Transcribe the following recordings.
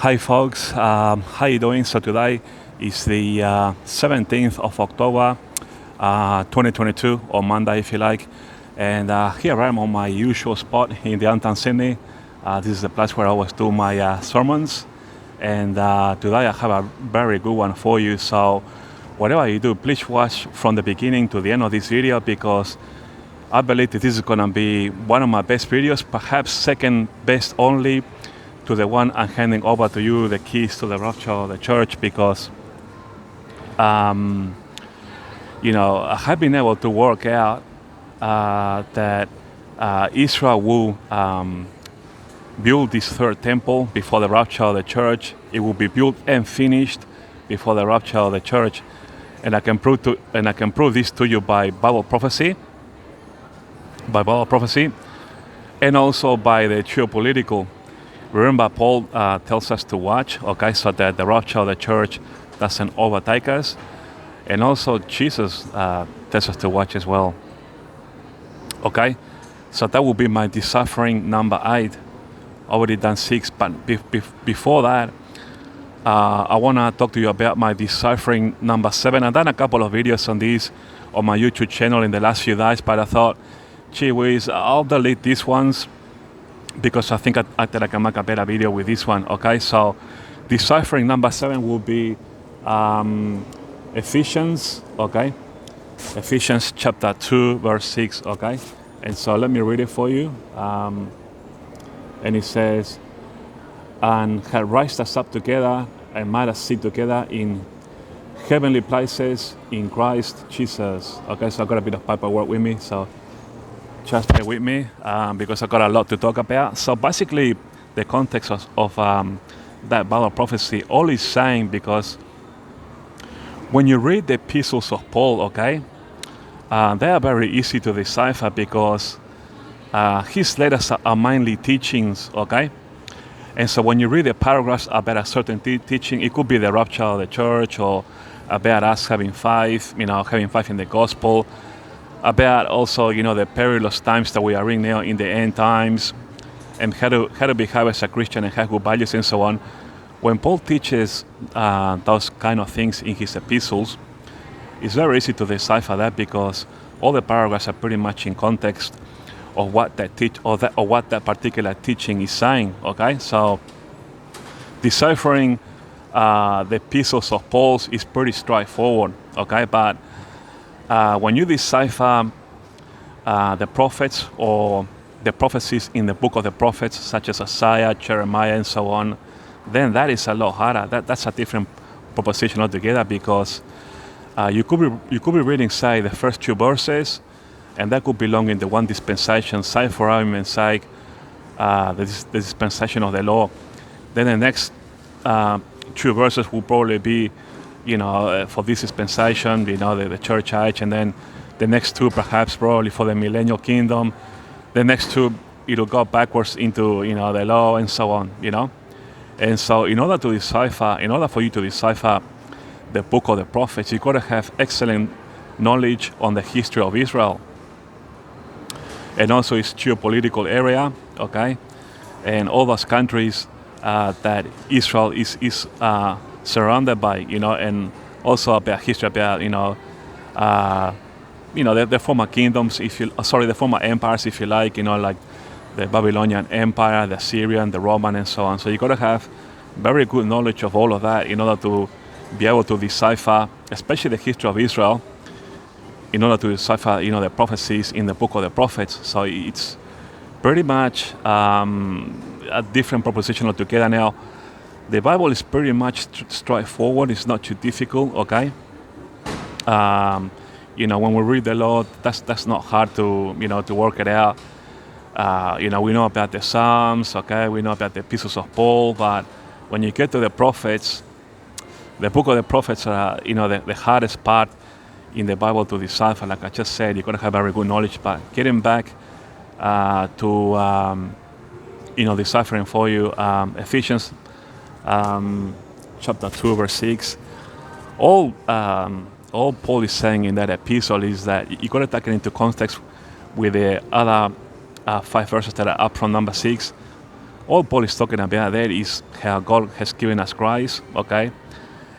Hi folks, how you doing? So today is the 17th of October 2022, or Monday if you like, and here I am on my usual spot in downtown Sydney. This is the place where I always do my sermons, and today I have a very good one for you. So whatever you do, please watch from the beginning to the end of this video, because I believe that this is going to be one of my best videos, perhaps second best only to the one I'm handing over to you, the keys to the rapture of the church, because I have been able to work out that Israel will build this third temple before the rapture of the church. It will be built and finished before the rapture of the church, and I can prove this to you by Bible prophecy, and also by the geopolitical. Remember, Paul tells us to watch, okay, so that the rapture of the church doesn't overtake us. And also Jesus tells us to watch as well. Okay, so that will be my deciphering number 8. Already done 6, but before that, I want to talk to you about my deciphering number 7. I've done a couple of videos on this on my YouTube channel in the last few days, but I thought, gee whiz, I'll delete these ones, because I think I can make a better video with this one. Okay, so deciphering number 7 will be Ephesians. Okay, Ephesians chapter 2 verse 6. Okay, and so let me read it for you. And it says, "And had raised us up together and made us sit together in heavenly places in Christ Jesus." Okay, so I got a bit of paperwork with me, so just bear with me, because I've got a lot to talk about. So basically, the context of that Bible prophecy, all is saying, because when you read the epistles of Paul, okay, they are very easy to decipher, because his letters are mainly teachings, okay? And so when you read the paragraphs about a certain teaching, it could be the rapture of the church, or about us having faith, having faith in the gospel, about also, the perilous times that we are in now in the end times, and how to behave as a Christian and have good values and so on. When Paul teaches those kind of things in his epistles, it's very easy to decipher that, because all the paragraphs are pretty much in context of what that what that particular teaching is saying. Okay, so deciphering the epistles of Paul is pretty straightforward. Okay, but when you decipher the prophets or the prophecies in the book of the prophets, such as Isaiah, Jeremiah, and so on, then that is a lot harder. That's a different proposition altogether, because you could be reading, say, the first 2 verses, and that could belong in the one dispensation, say for argument's sake, the dispensation of the law. Then the next 2 verses will probably be, for this dispensation, the church age, and then the next 2 perhaps probably for the millennial kingdom. The next 2, it'll go backwards into, the law, and so on, And so in order for you to decipher the book of the prophets, you've got to have excellent knowledge on the history of Israel, and also its geopolitical area, okay, and all those countries that Israel is surrounded by, and also about history, about the former kingdoms, the former empires, if you like, like the Babylonian Empire, the Syrian, the Roman, and so on. So you got to have very good knowledge of all of that in order to be able to decipher, especially the history of Israel, in order to decipher, the prophecies in the book of the prophets. So it's pretty much a different proposition altogether. Now, the Bible is pretty much straightforward. It's not too difficult, okay? When we read the law, that's not hard to, to work it out. We know about the Psalms, okay? We know about the epistles of Paul, but when you get to the prophets, the book of the prophets are, the hardest part in the Bible to decipher. Like I just said, you're going to have very good knowledge, but getting back to, deciphering for you, Ephesians chapter 2, verse 6, all Paul is saying in that epistle is that you got to take it into context with the other 5 verses that are up from number 6. all Paul is talking about there is how God has given us Christ, okay?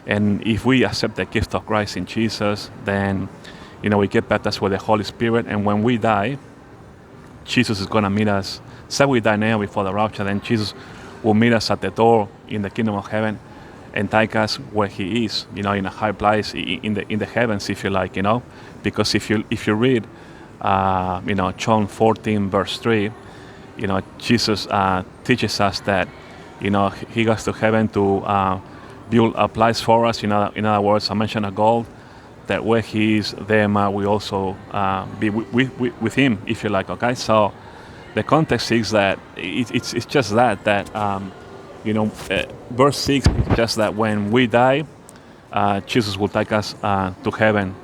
And if we accept the gift of Christ in Jesus, then, we get baptized with the Holy Spirit. And when we die, Jesus is going to meet us. Say we die now before the rapture, then Jesus will meet us at the door in the kingdom of heaven and take us where He is, in a high place in the heavens, if you like, because if you read, John 14 verse 3, Jesus teaches us that, He goes to heaven to build a place for us. In other words, I mentioned a goal that where He is, there might we also be with Him, if you like. Okay, so the context is that it's just that verse 6 is just that when we die, Jesus will take us to heaven,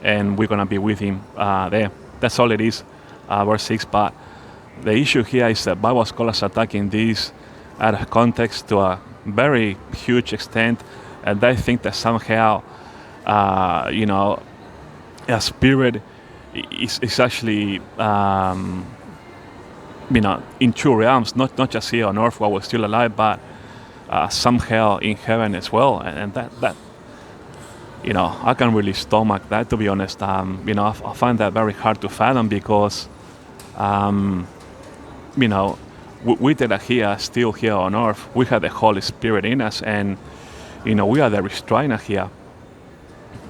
and we're gonna be with Him there. That's all it is, verse 6. But the issue here is that Bible scholars are taking this out of context to a very huge extent, and they think that somehow, a spirit is actually, in two realms, not just here on earth while we're still alive, but somehow in heaven as well. And that I can't really stomach that, to be honest. I find that very hard to fathom because, we that are here, still here on earth, we have the Holy Spirit in us, and, we are the restrainer here.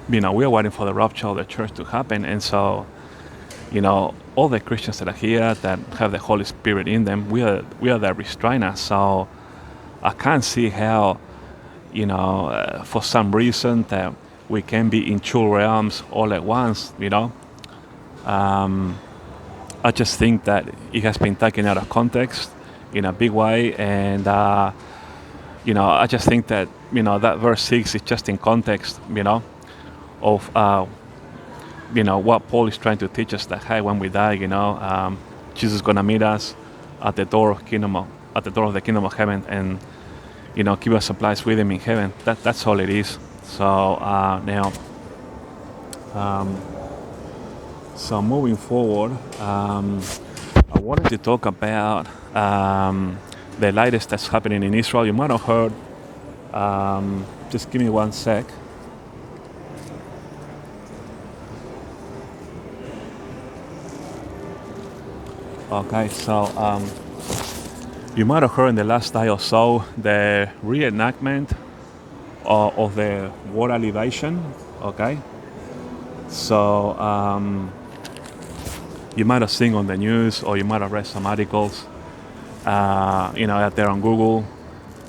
We are waiting for the rapture of the church to happen. And so, all the Christians that are here that have the Holy Spirit in them, we are the restrainer. So I can't see how, for some reason that we can be in two realms all at once, I just think that it has been taken out of context in a big way. And, I just think that, that verse 6 is just in context, of what Paul is trying to teach us, that hey, when we die, Jesus is gonna meet us at the door of the kingdom of heaven, and give us a place with Him in heaven. That's all it is. So now, so moving forward, I wanted to talk about the latest that's happening in Israel. You might have heard. Just give me one sec. Okay, so you might have heard in the last day or so the reenactment of the water libation. Okay, so you might have seen on the news, or you might have read some articles, out there on Google,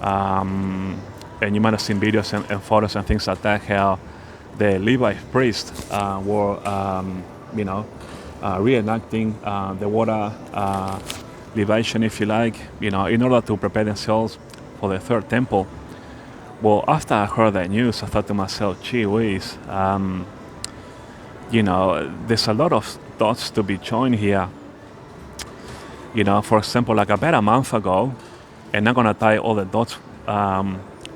and you might have seen videos and photos and things like that, how the Levite priests were, reenacting the water libation, if you like, in order to prepare themselves for the third temple. Well, after I heard that news, I thought to myself, gee whiz, there's a lot of dots to be joined here. For example, like about a month ago, and I'm gonna tie all the dots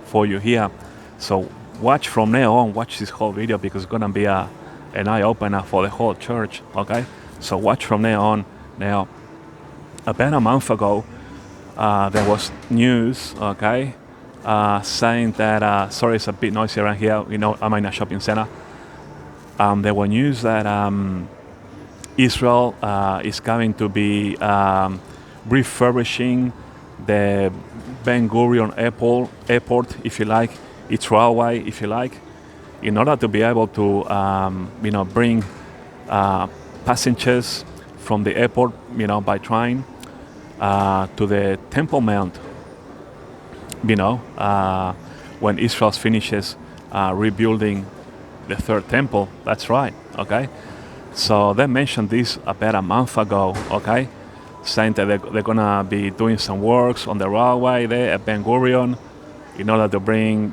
for you here. So watch from now on, watch this whole video, because it's gonna be an eye-opener for the whole church, okay? So watch from now on. Now, about a month ago, there was news, okay, saying that, sorry, it's a bit noisy around here, I'm in a shopping center. There were news that Israel is going to be refurbishing the Ben Gurion airport, if you like, its railway, if you like, in order to be able to, bring passengers from the airport, by train to the Temple Mount, when Israel finishes rebuilding the third temple. That's right, okay? So they mentioned this about a month ago, okay? Saying that they're gonna be doing some works on the railway there at Ben Gurion in order to bring,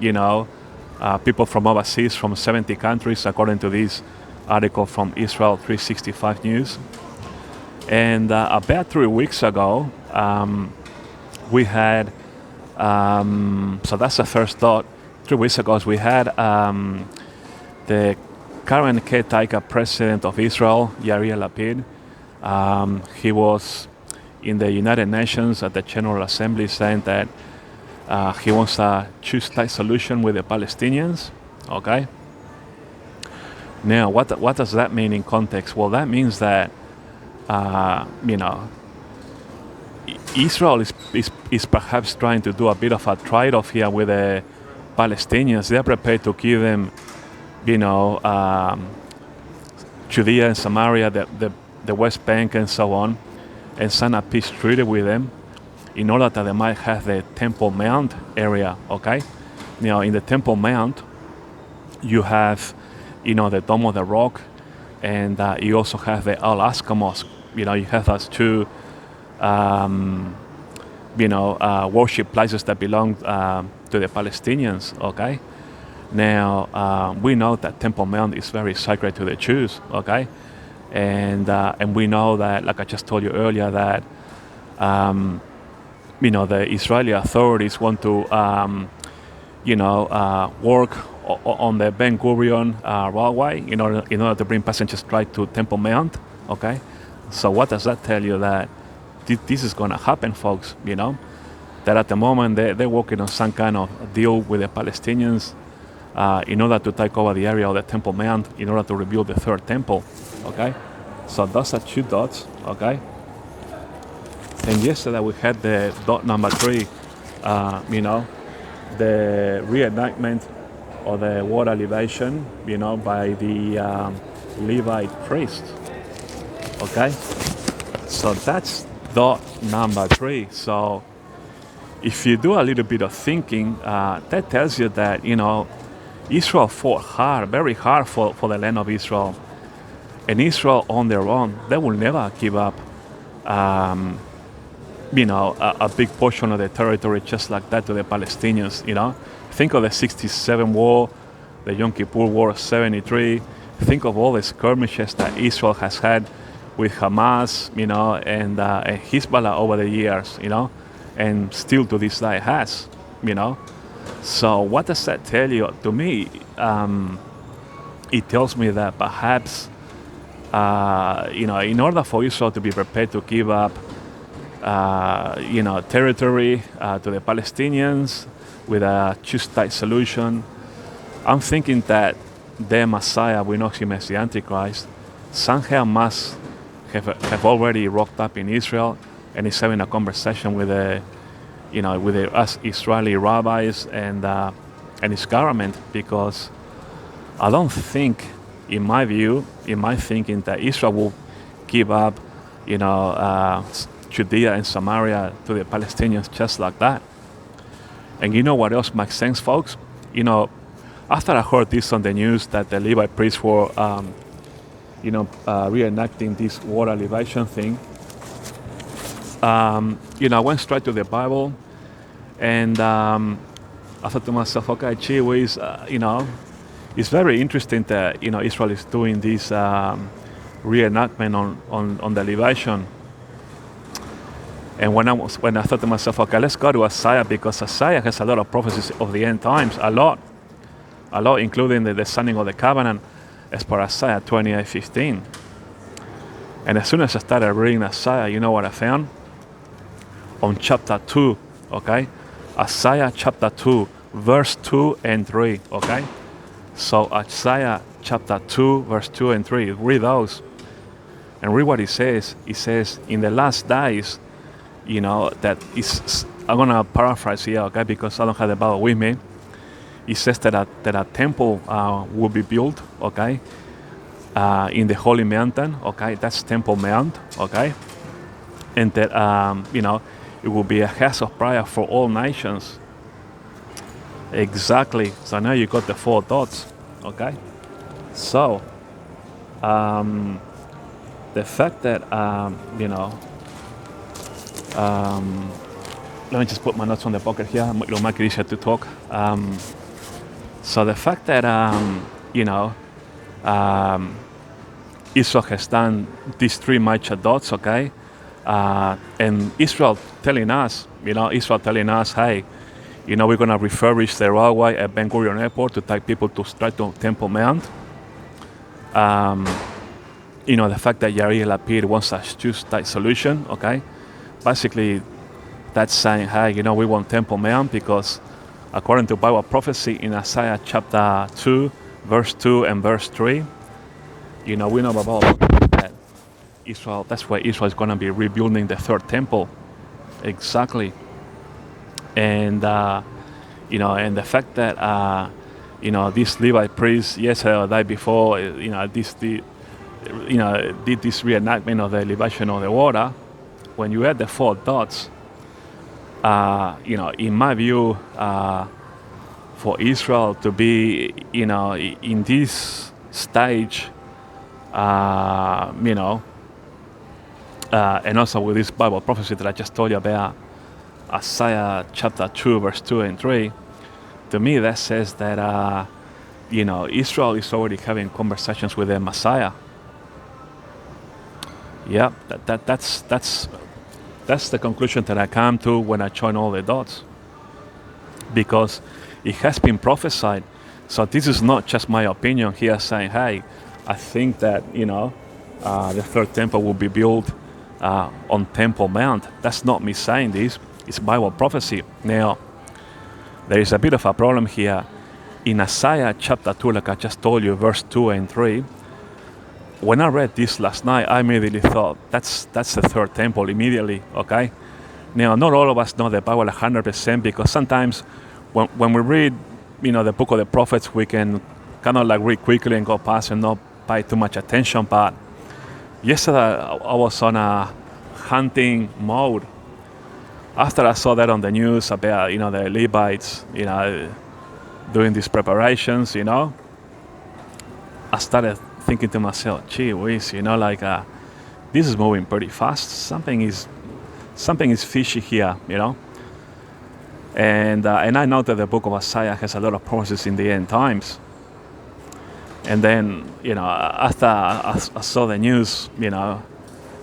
people from overseas, from 70 countries, according to this article from Israel 365 News. And about 3 weeks ago, we had, so that's the first thought. 3 weeks ago, we had the current caretaker president of Israel, Yair Lapid. He was in the United Nations at the General Assembly saying that he wants a two-state solution with the Palestinians. Okay. Now, what does that mean in context? Well, that means that Israel is perhaps trying to do a bit of a trade-off here with the Palestinians. They're prepared to give them, Judea and Samaria, the West Bank and so on, and sign a peace treaty with them in order that they might have the Temple Mount area, okay? Now, in the Temple Mount, you have, the Dome of the Rock, and you also have the Al-Aqsa Mosque. You have those two, worship places that belong to the Palestinians, okay? Now, we know that Temple Mount is very sacred to the Jews, okay? And we know that, like I just told you earlier, that, the Israeli authorities want to, work on the Ben Gurion railway in order to bring passengers right to Temple Mount, okay? So what does that tell you? That this is going to happen, folks, that at the moment they're working on some kind of deal with the Palestinians in order to take over the area of the Temple Mount in order to rebuild the third temple, okay? So those are two dots, okay? And yesterday we had the dot number 3, the reenactment of the water libation, by the Levite priest, okay? So that's dot number 3. So if you do a little bit of thinking, that tells you that, Israel fought hard, very hard for the land of Israel. And Israel on their own, they will never give up, a big portion of the territory just like that to the Palestinians, Think of the 67 war, the Yom Kippur War of 73. Think of all the skirmishes that Israel has had with Hamas, and Hezbollah over the years, and still to this day has, So what does that tell you? To me, it tells me that perhaps, in order for Israel to be prepared to give up, territory to the Palestinians with a two-state solution, I'm thinking that their Messiah, we know him as the Antichrist, somehow must have already rocked up in Israel and is having a conversation with the Israeli rabbis and his government, because I don't think, in my view, in my thinking, that Israel will give up, Judea and Samaria to the Palestinians just like that. And you know what else makes sense, folks? After I heard this on the news that the Levite priests were, reenacting this water libation thing, I went straight to the Bible, and I thought to myself, okay, gee whiz, it's very interesting that, Israel is doing this reenactment on the libation. And when I thought to myself, okay, let's go to Isaiah, because Isaiah has a lot of prophecies of the end times, a lot, including the signing of the covenant as per Isaiah 28:15. And as soon as I started reading Isaiah, you know what I found? On chapter 2, okay? Isaiah chapter 2, verse 2 and 3, okay? So Isaiah chapter 2, verse 2 and 3, read those. And read what it says. It says, in the last days, that is, I'm going to paraphrase here, okay, because I don't have the Bible with me. It says that a temple will be built, okay, in the Holy Mountain, okay, that's Temple Mount, okay, and that, it will be a house of prayer for all nations. Exactly. So now you got the 4 dots, okay? So, the fact that, let me just put my notes on the pocket here. It'll make it easier to talk. So the fact that, Israel has done these 3 major dots, okay? And Israel telling us, hey, we're going to refurbish the railway at Ben Gurion Airport to take people straight to Temple Mount. The fact that Yair Lapid wants a two-state solution, okay? basically that's saying, hey, we want Temple Mount because according to Bible prophecy in Isaiah chapter 2, verse 2 and verse 3, we know about that Israel, that's where Israel is going to be rebuilding the third temple. Exactly. And, and the fact that, this Levite priest yesterday or the day before, did this reenactment of the elevation of the water, when you add the 4 dots, in my view, for Israel to be, in this stage, and also with this Bible prophecy that I just told you about, Isaiah chapter 2, verse 2 and 3, to me that says that, Israel is already having conversations with the Messiah. Yeah, that's the conclusion that I come to when I join all the dots. Because it has been prophesied. So this is not just my opinion here saying, hey, I think that, the third temple will be built on Temple Mount. That's not me saying this. It's Bible prophecy. Now, there is a bit of a problem here. In Isaiah chapter 2, like I just told you, verse 2 and 3, when I read this last night, I immediately thought, that's the third temple immediately, okay? Now, not all of us know the Bible 100% because sometimes when we read, the book of the prophets, we can kind of like read quickly and go past and not pay too much attention. But yesterday, I was on a hunting mode. After I saw that on the news about, the Levites, doing these preparations, I started thinking to myself, gee whiz, this is moving pretty fast. Something is fishy here, And I know that the book of Isaiah has a lot of prophecies in the end times. And then, after I saw the news,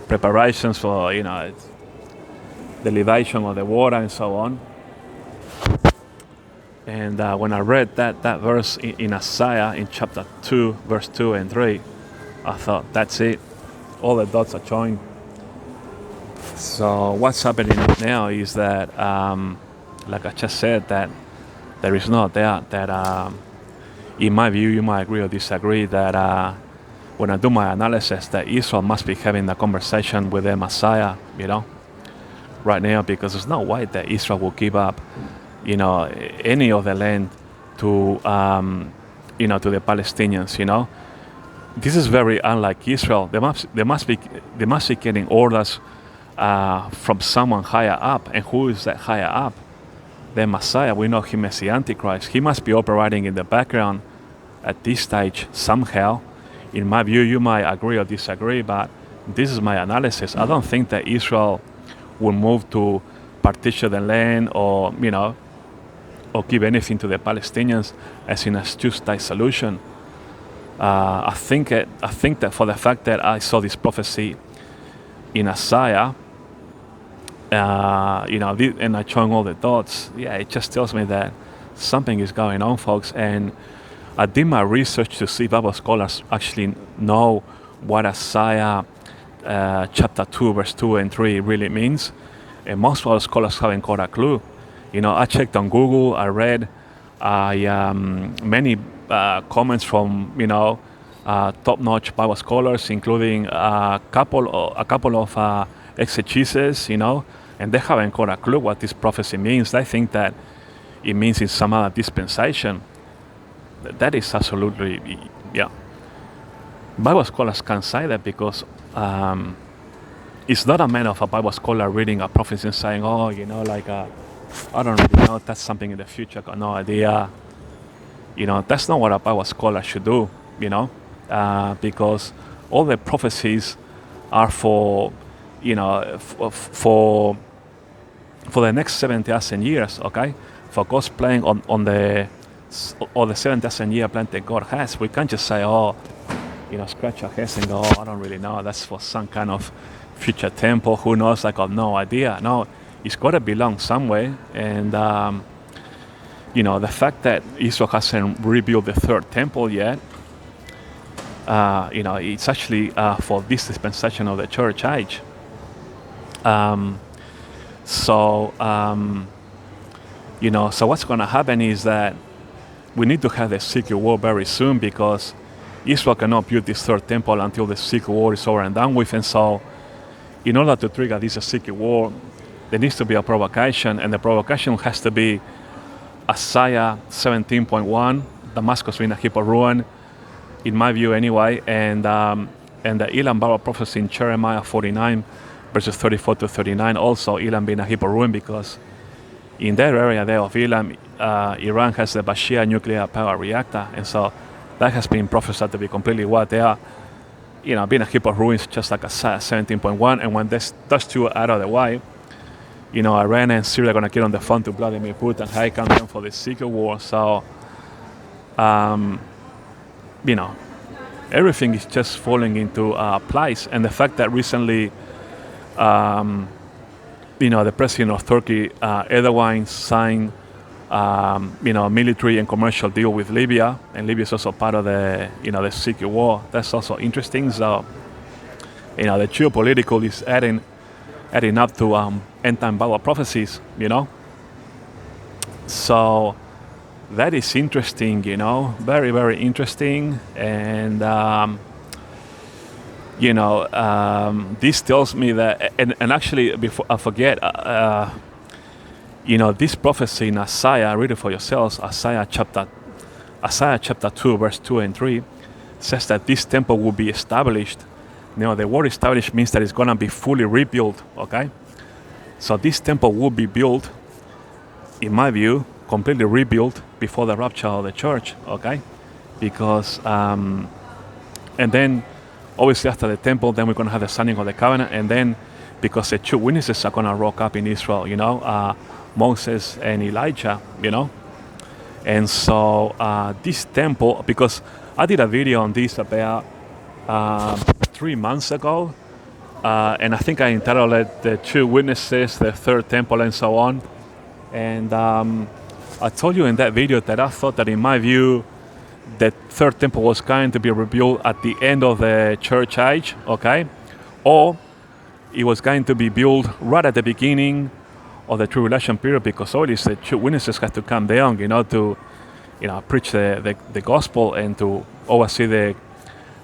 preparations for, the elevation of the water and so on. And when I read that verse in Isaiah in chapter 2, verse 2 and 3, I thought, that's it. All the dots are joined. So what's happening now is that, like I just said, that there is no doubt that, in my view, you might agree or disagree, that when I do my analysis, that Israel must be having a conversation with the Messiah, right now, because there's no way that Israel will give up, any of the land to, to the Palestinians, This is very unlike Israel. They must be getting orders from someone higher up. And who is that higher up? The Messiah. We know him as the Antichrist. He must be operating in the background at this stage somehow. In my view, you might agree or disagree, but this is my analysis. I don't think that Israel will move to partition the land or, or give anything to the Palestinians as in a two-state solution. I think that for the fact that I saw this prophecy in Isaiah, and I joined all the dots, it just tells me that something is going on, folks. And I did my research to see if Bible scholars actually know what Isaiah chapter 2, verse 2 and 3 really means. And most Bible scholars haven't got a clue. I checked on Google, I read many comments from, top-notch Bible scholars, including a couple of exegetes, and they haven't got a clue what this prophecy means. They think that it means in some other dispensation. That is absolutely, Bible scholars can't say that because it's not a matter of a Bible scholar reading a prophecy and saying, I don't really know, that's something in the future, I got no idea. That's not what a Bible scholar should do, because all the prophecies are for the next 70,000 years, okay? For God's plan on the 7,000 year plan that God has. We can't just say, scratch our heads and go, I don't really know, that's for some kind of future temple, who knows, I got no idea. No, it's got to belong somewhere. And, the fact that Israel hasn't rebuilt the third temple yet, it's actually for this dispensation of the church age. So, so what's going to happen is that we need to have the secret war very soon, because Israel cannot build this third temple until the secret war is over and done with. And so, in order to trigger this secret war, there needs to be a provocation, and the provocation has to be Isaiah 17.1, Damascus being a heap of ruin, in my view anyway, and the Elam Barrow prophecy in Jeremiah 49, verses 34 to 39, also Elam being a heap of ruin, because in that area there of Elam, Iran has the Bashir nuclear power reactor, and so that has been prophesied to be completely what they are, being a heap of ruins, just like Isaiah 17.1. And when those two are out of the way, Iran and Syria are going to get on the phone to Vladimir Putin, hey, come down for the secret war. So, everything is just falling into place. And the fact that recently, the president of Turkey, Erdogan, signed, a military and commercial deal with Libya, and Libya is also part of the, the secret war. That's also interesting. So, the geopolitical is adding up to end-time Bible prophecies, So that is interesting, very, very interesting. And, this tells me that, and actually, before I forget, this prophecy in Isaiah, read it for yourselves, Isaiah chapter 2, verse 2 and 3, says that this temple will be established. The word established means that it's going to be fully rebuilt, okay? So this temple will be built, in my view, completely rebuilt before the rapture of the church, okay? Because, and then, obviously after the temple, then we're going to have the signing of the covenant, and then, because the two witnesses are going to rock up in Israel, Moses and Elijah, And so this temple, because I did a video on this about 3 months ago, and I think I entitled it The Two Witnesses, the Third Temple, and so on. And I told you in that video that I thought that, in my view, the third temple was going to be rebuilt at the end of the church age, okay? Or it was going to be built right at the beginning of the tribulation period, because obviously the two witnesses had to come down, to, preach the gospel and to oversee the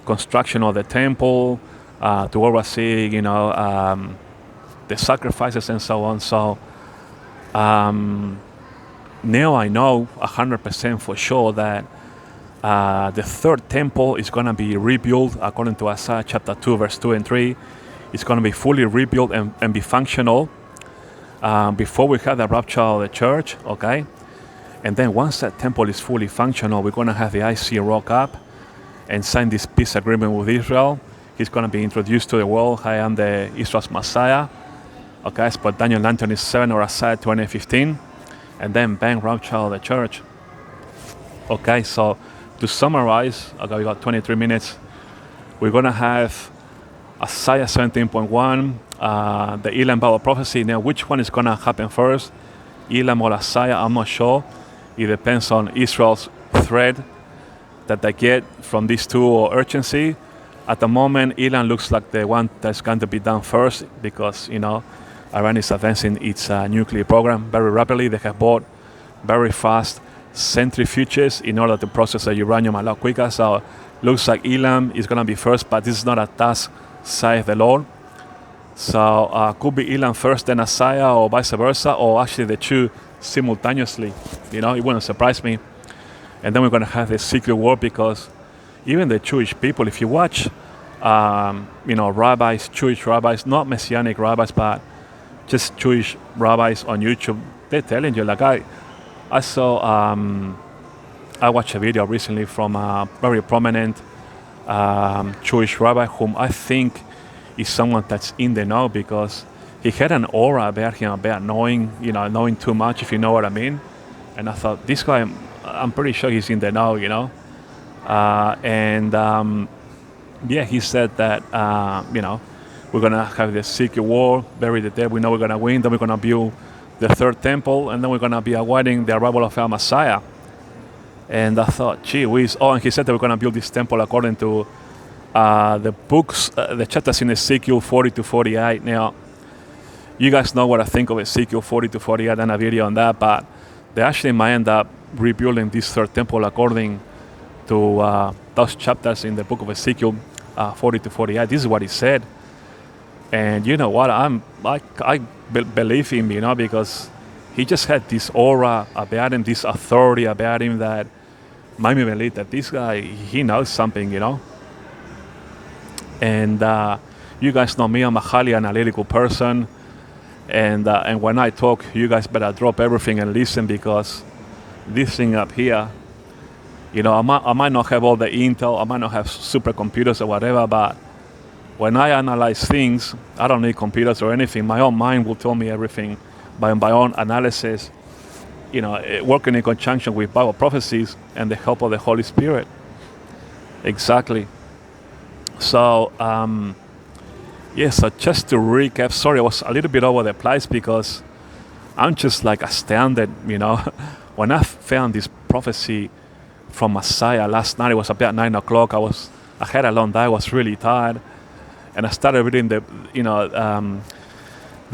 construction of the temple, to oversee, the sacrifices and so on. So now I know 100% for sure that the third temple is going to be rebuilt according to Isaiah chapter 2, verse 2 and 3. It's going to be fully rebuilt and be functional before we have the rapture of the church, okay? And then once that temple is fully functional, we're going to have the IC rock up and sign this peace agreement with Israel. He's going to be introduced to the world. I am the Israel's Messiah. Okay, as per Daniel 9:27 or Isaiah 20:15. And then bang, rapture of the church. Okay, so to summarize, okay, we got 23 minutes. We're going to have Isaiah 17.1, the Elam Bible prophecy. Now, which one is going to happen first? Elam or Isaiah? I'm not sure. It depends on Israel's threat that they get from these two, or urgency. At the moment, Elam looks like the one that's going to be done first, because, Iran is advancing its nuclear program very rapidly. They have bought very fast centrifuges in order to process the uranium a lot quicker. So looks like Elam is going to be first, but this is not a task, saith the Lord. So could be Elam first, then Isaiah, or vice versa, or actually the two simultaneously. It wouldn't surprise me. And then we're going to have the secret war, because even the Jewish people, if you watch, rabbis, Jewish rabbis, not Messianic rabbis, but just Jewish rabbis on YouTube, they're telling you, like I saw, I watched a video recently from a very prominent Jewish rabbi, whom I think is someone that's in the know, because he had an aura about him, about knowing too much, if you know what I mean. And I thought, this guy, I'm pretty sure he's in the know, he said that, we're going to have the secret war, bury the dead, we know we're going to win, then we're going to build the third temple, and then we're going to be awaiting the arrival of our Messiah. And I thought, gee whiz. Oh, and he said that we're going to build this temple according to the books, the chapters in Ezekiel 40 to 48. Now, You guys know what I think of Ezekiel 40 to 40. I done a video on that, but they actually might end up rebuilding this third temple according to those chapters in the book of Ezekiel 40 to 48. This is what he said. And you know what? I believe him, because he just had this aura about him, this authority about him that made me believe that this guy, he knows something, And you guys know me, I'm a highly analytical person. And when I talk, you guys better drop everything and listen, because this thing up here, I might not have all the intel, I might not have supercomputers or whatever, but when I analyze things, I don't need computers or anything. My own mind will tell me everything by my own analysis, working in conjunction with Bible prophecies and the help of the Holy Spirit. Exactly. So, so just to recap, sorry, I was a little bit over the place because I'm just like astounded, When I found this prophecy from Messiah last night, it was about 9 o'clock. I had a long day, I was really tired. And I started reading the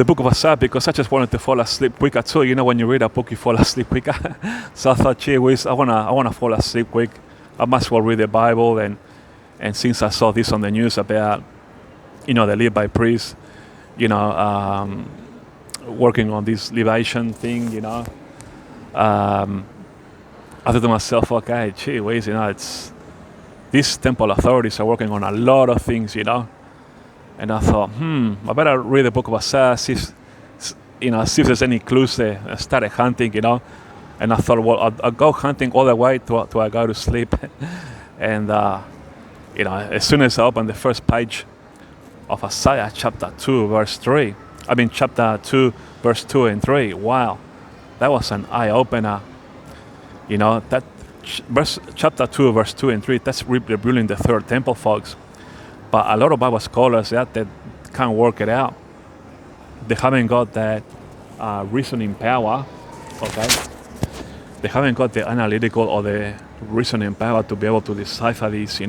book of Isaiah because I just wanted to fall asleep quicker too. When you read a book, you fall asleep quicker. So I thought, gee whiz, I wanna fall asleep quick. I might as well read the Bible. And since I saw this on the news about, the Levite priest, working on this libation thing, I thought to myself, okay, gee whiz, it's these temple authorities are working on a lot of things, And I thought, I better read the book of Isaiah, see if there's any clues there. I started hunting, And I thought, well, I'll go hunting all the way till I go to sleep. And, as soon as I opened the first page of Isaiah chapter 2, verse 3, chapter 2, verse 2 and 3, wow, that was an eye-opener. That chapter 2, verse 2 and 3, that's rebuilding the third temple, folks. But a lot of Bible scholars that can't work it out. They haven't got that reasoning power, okay? They haven't got the analytical or the reasoning power to be able to decipher this,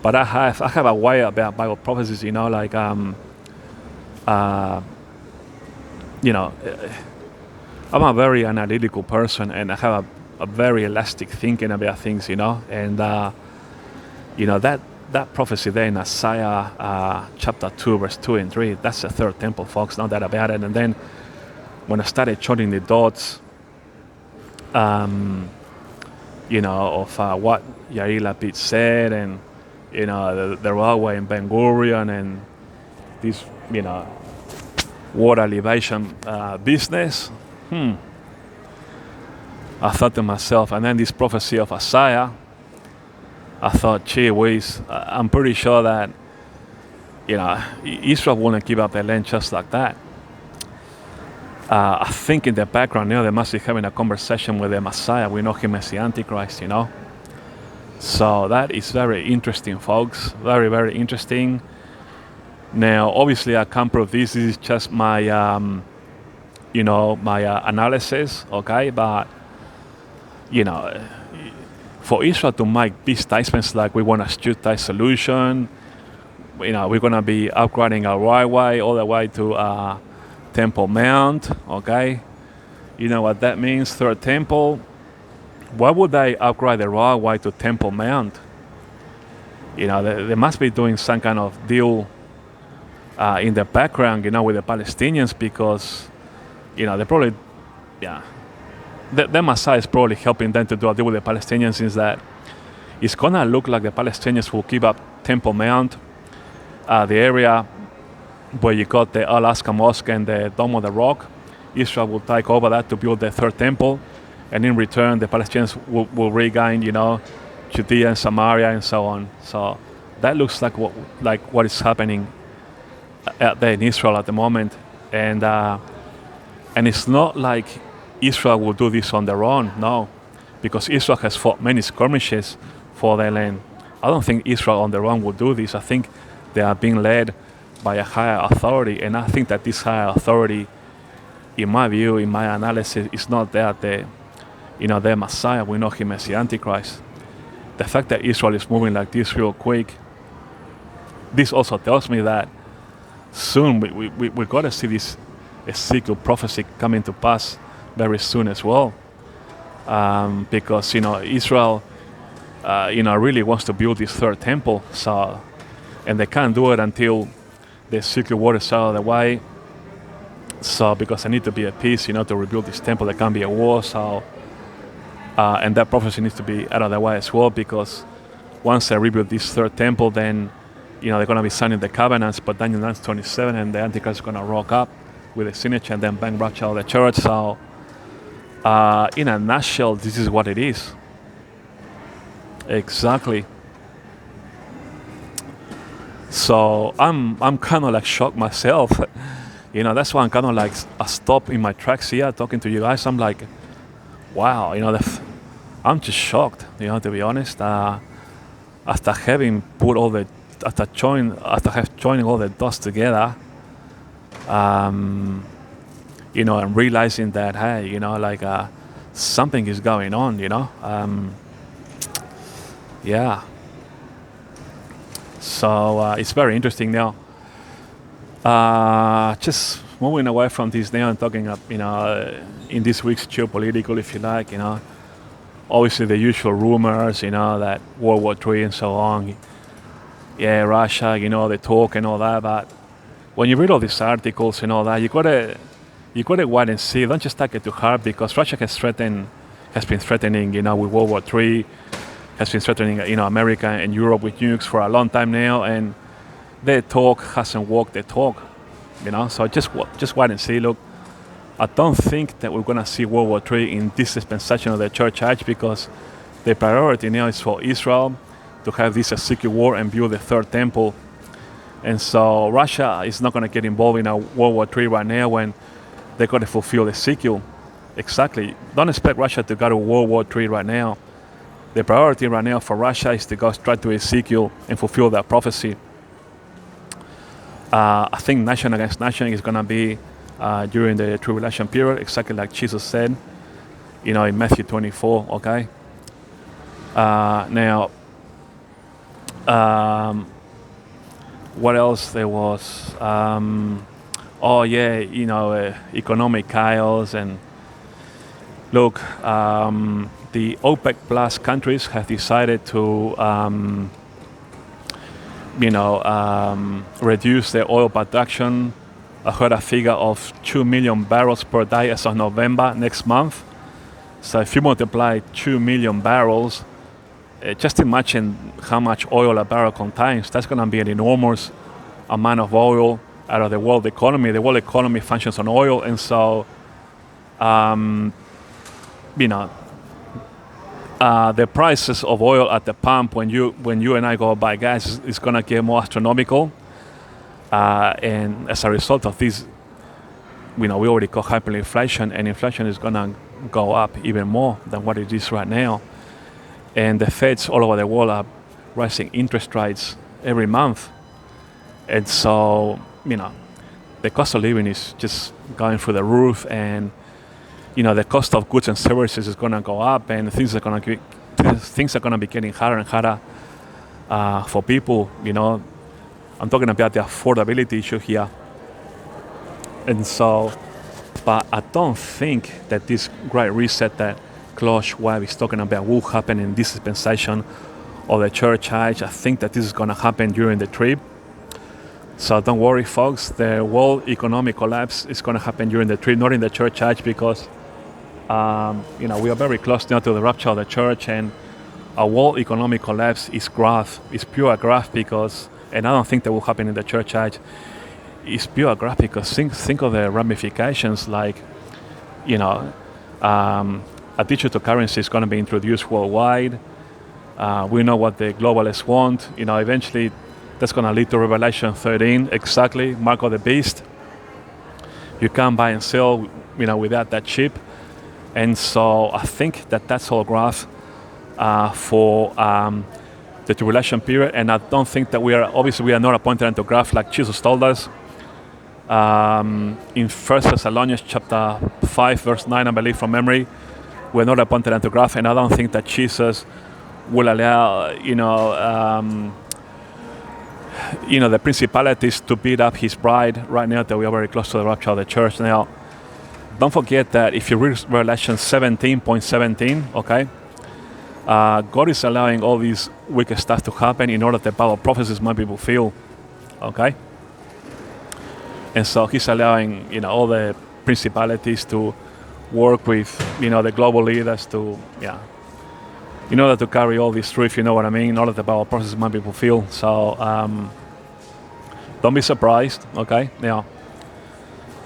But I have a way about Bible prophecies, like I'm a very analytical person, and I have a very elastic thinking about things, And that prophecy there in Isaiah chapter 2, verse 2 and 3, that's the third temple, folks, no doubt about it. And then when I started joining the dots, of what Yair Lapid said, and, the railway in Ben Gurion, and this, water elevation business, I thought to myself, and then this prophecy of Isaiah, I thought, gee whiz, I'm pretty sure that, Israel wouldn't give up their land just like that. I think in the background, they must be having a conversation with the Messiah. We know him as the Antichrist, So that is very interesting, folks. Very, very interesting. Now, obviously, I can't prove this. This is just my, my analysis, okay? But, for Israel to make these statements like we want a street-type solution, we're going to be upgrading our railway all the way to Temple Mount, okay? You know what that means, third temple. Why would they upgrade the railway to Temple Mount? They must be doing some kind of deal in the background, with the Palestinians, because, they probably, the Messiah is probably helping them to do a deal with the Palestinians, is that it's going to look like the Palestinians will give up Temple Mount, the area where you got the Alaska Mosque and the Dome of the Rock. Israel will take over that to build the third temple, and in return the Palestinians will regain, Judea and Samaria and so on. So that looks like what is happening out there in Israel at the moment, and it's not like Israel will do this on their own, no, because Israel has fought many skirmishes for their land. I don't think Israel on their own will do this. I think they are being led by a higher authority, and I think that this higher authority, in my view, in my analysis, is not that the Messiah. We know him as the Antichrist. The fact that Israel is moving like this real quick, this also tells me that soon we got to see this Ezekiel prophecy coming to pass very soon as well, because Israel really wants to build this third temple, so, and they can't do it until the Ezekiel word is out of the way. So because there need to be a peace, to rebuild this temple, there can't be a war. So and that prophecy needs to be out of the way as well, because once they rebuild this third temple, then they're going to be signing the covenants. But Daniel 9:27, and the Antichrist is going to rock up with a signature and then bankrupt all the church. So in a nutshell, this is what it is. Exactly. So I'm kind of like shocked myself. That's why I'm kind of like a stop in my tracks here talking to you guys. I'm like, wow, I'm just shocked, to be honest. After having put all the, after joining all the dots together, and realizing that, hey, something is going on, yeah. So it's very interesting now. Just moving away from this now and talking up, in this week's geopolitical, if you like, obviously the usual rumors, that World War III and so on. Yeah, Russia, the talk and all that. But when you read all these articles and all that, you gotta wait and see. Don't just take it to heart, because Russia has been threatening, with World War III, has been threatening, America and Europe with nukes for a long time now, and their talk hasn't walked the talk, So just wait and see. Look, I don't think that we're gonna see World War III in this dispensation of the church age, because the priority now is for Israel to have this Ezekiel war and build the third temple. And so Russia is not gonna get involved in a World War III right now when they're gonna fulfill Ezekiel. Exactly. Don't expect Russia to go to World War III right now. The priority right now for Russia is to go straight to Ezekiel and fulfill that prophecy. I think nation against nation is going to be during the tribulation period, exactly like Jesus said, in Matthew 24, okay? Now, what else there was? Economic chaos. And look, the OPEC plus countries have decided to reduce their oil production. I heard a figure of 2 million barrels per day as of November next month. So if you multiply 2 million barrels, just imagine how much oil a barrel contains. That's going to be an enormous amount of oil out of the world economy. The world economy functions on oil, and so the prices of oil at the pump when you and I go buy gas is going to get more astronomical, and as a result of this, we already got hyperinflation, and inflation is going to go up even more than what it is right now. And the Feds all over the world are raising interest rates every month, and so the cost of living is just going through the roof, and the cost of goods and services is going to go up, and things are going to be getting harder and harder for people. I'm talking about the affordability issue here, and so, but I don't think that this great reset that Klaus Schwab is talking about will happen in this dispensation of the church age. I think that this is going to happen during the trib. So don't worry, folks. The world economic collapse is going to happen during the trib, not in the church age, because we are very close now to the rapture of the church, and a world economic collapse is graph. It's pure graph, because, and I don't think that will happen in the church age. It's pure graph because think of the ramifications, like, a digital currency is going to be introduced worldwide. We know what the globalists want. Eventually that's going to lead to Revelation 13, exactly, mark of the beast. You can't buy and sell, without that chip. And so I think that that's all graph for the tribulation period. And I don't think that we are not appointed unto graph like Jesus told us. In 1 Thessalonians chapter 5, verse 9, I believe from memory, we're not appointed unto graph, and I don't think that Jesus will allow, the principalities to beat up his bride right now that we are very close to the rapture of the church. Now, don't forget that if you read Revelation 17:17, okay, God is allowing all these wicked stuff to happen in order that the Bible prophecies might be fulfilled, okay? And so he's allowing, all the principalities to work with, the global leaders to, in order to carry all this truth, you know what I mean, in order that the Bible prophecies might be fulfilled. So don't be surprised, okay?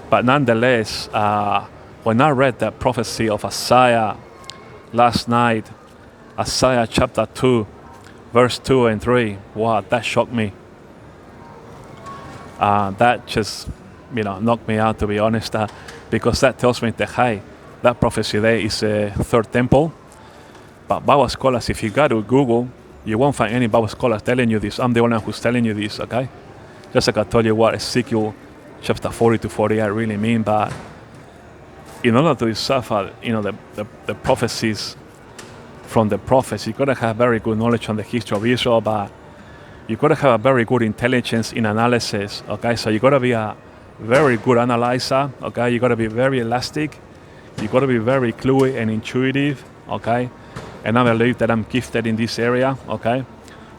But nonetheless, when I read that prophecy of Isaiah last night, Isaiah chapter 2, verse 2 and 3, wow, that shocked me. That just, knocked me out, to be honest, because that tells me that, hey, that prophecy there is a third temple. But Bible scholars, if you go to Google, you won't find any Bible scholars telling you this. I'm the only one who's telling you this, okay? Just like I told you what Ezekiel chapter 40 to 48 really mean, but in order to decipher, the prophecies from the prophets, you gotta have very good knowledge on the history of Israel, but you gotta have a very good intelligence in analysis, okay? So you gotta be a very good analyzer, okay? You gotta be very elastic. You gotta be very cluey and intuitive, okay? And I believe that I'm gifted in this area, okay?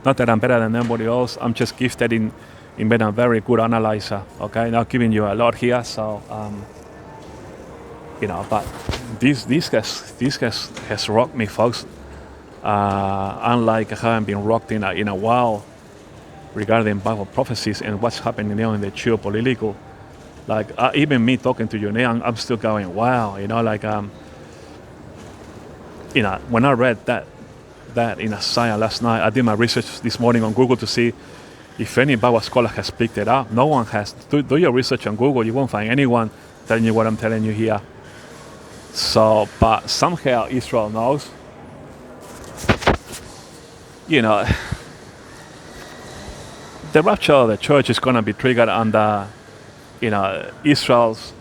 Not that I'm better than anybody else. I'm just gifted in being a very good analyzer, okay? Now giving you a lot here, so but this has rocked me, folks. Unlike I haven't been rocked in a while regarding Bible prophecies and what's happening now in the geopolitical. Like even me talking to you now, I'm still going, wow, when I read that in Isaiah last night, I did my research this morning on Google to see if any Bible scholar has picked it up. No one has. Do your research on Google. You won't find anyone telling you what I'm telling you here. So, but somehow Israel knows. The rapture of the church is going to be triggered under, Israel's,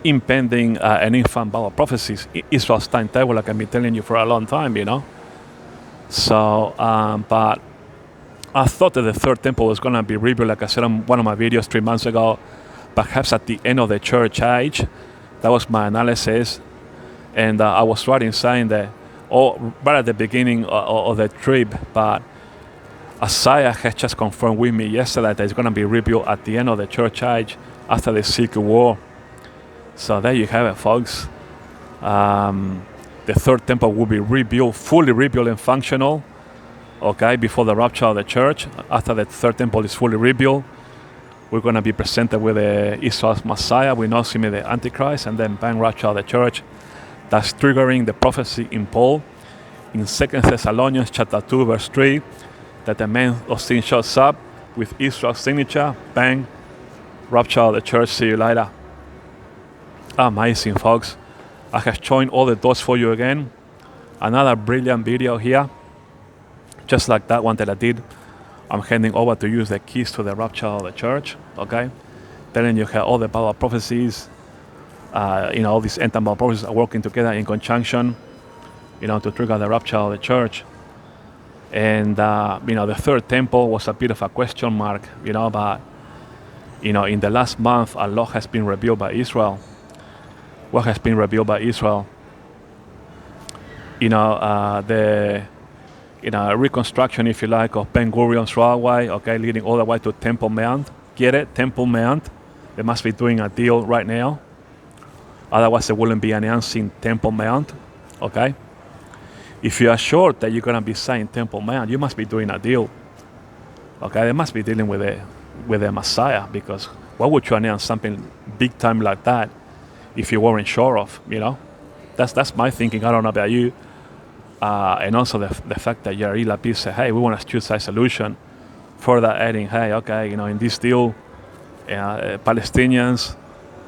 impending and infant Bible prophecies. Israel's timetable, like I've been telling you for a long time, So, but I thought that the third temple was going to be rebuilt, like I said on one of my videos 3 months ago, perhaps at the end of the church age. That was my analysis. And I was right in saying that, right at the beginning of the trip, but Isaiah has just confirmed with me yesterday that it's going to be rebuilt at the end of the church age after the Civil War. So there you have it, folks. The third temple will be rebuilt, fully rebuilt and functional, okay, before the rapture of the church. After the third temple is fully rebuilt, we're going to be presented with Israel's Messiah. We know him as the Antichrist, and then bang, rapture of the church. That's triggering the prophecy in Paul in 2 Thessalonians chapter 2, verse 3, that the man of sin shows up with Israel's signature, bang, rapture of the church, see you later. Amazing, folks. I have joined all the dots for you again. Another brilliant video here, just like that one that I did. I'm handing over to you the keys to the rapture of the church, okay? Telling you how all the Bible prophecies, all these end time Bible prophecies are working together in conjunction, to trigger the rapture of the church. And, the third temple was a bit of a question mark, but, in the last month, a lot has been revealed by Israel. What has been revealed by Israel? The reconstruction, if you like, of Ben Gurion's railway, okay, leading all the way to Temple Mount. Get it? Temple Mount. They must be doing a deal right now. Otherwise, they wouldn't be announcing Temple Mount, okay? If you are sure that you're going to be saying Temple Mount, you must be doing a deal, okay? They must be dealing with the Messiah, because why would you announce something big time like that if you weren't sure of, That's my thinking. I don't know about you. And also the fact that Yair Lapid said, hey, we want a two-side solution. Further adding, hey, okay, in this deal, Palestinians,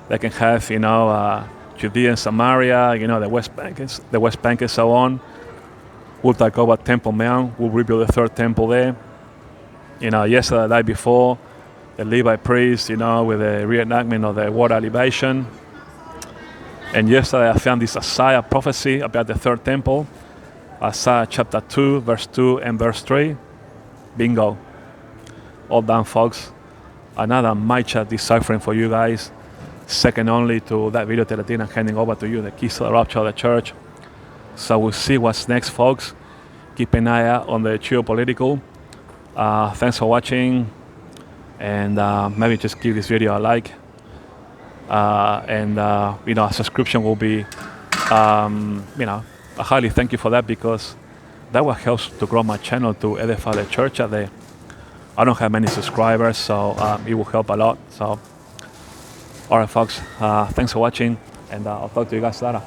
they can have, Judea and Samaria, the West Bank and so on. We'll take over Temple Mount. We'll rebuild the third temple there. Yesterday, the day before, the Levi priests, with the reenactment of the water libation. And yesterday I found this Isaiah prophecy about the third temple. Isaiah chapter 2, verse 2 and verse 3. Bingo. All done, folks. Another Micah deciphering for you guys. Second only to that video that I did. I'm handing over to you the keys to the rapture of the church. So we'll see what's next, folks. Keep an eye out on the geopolitical. Thanks for watching. And maybe just give this video a like. A subscription will be, I highly thank you for that, because that will help to grow my channel to edify the church out there. I don't have many subscribers, so it will help a lot. So, all right, folks, thanks for watching, and I'll talk to you guys later.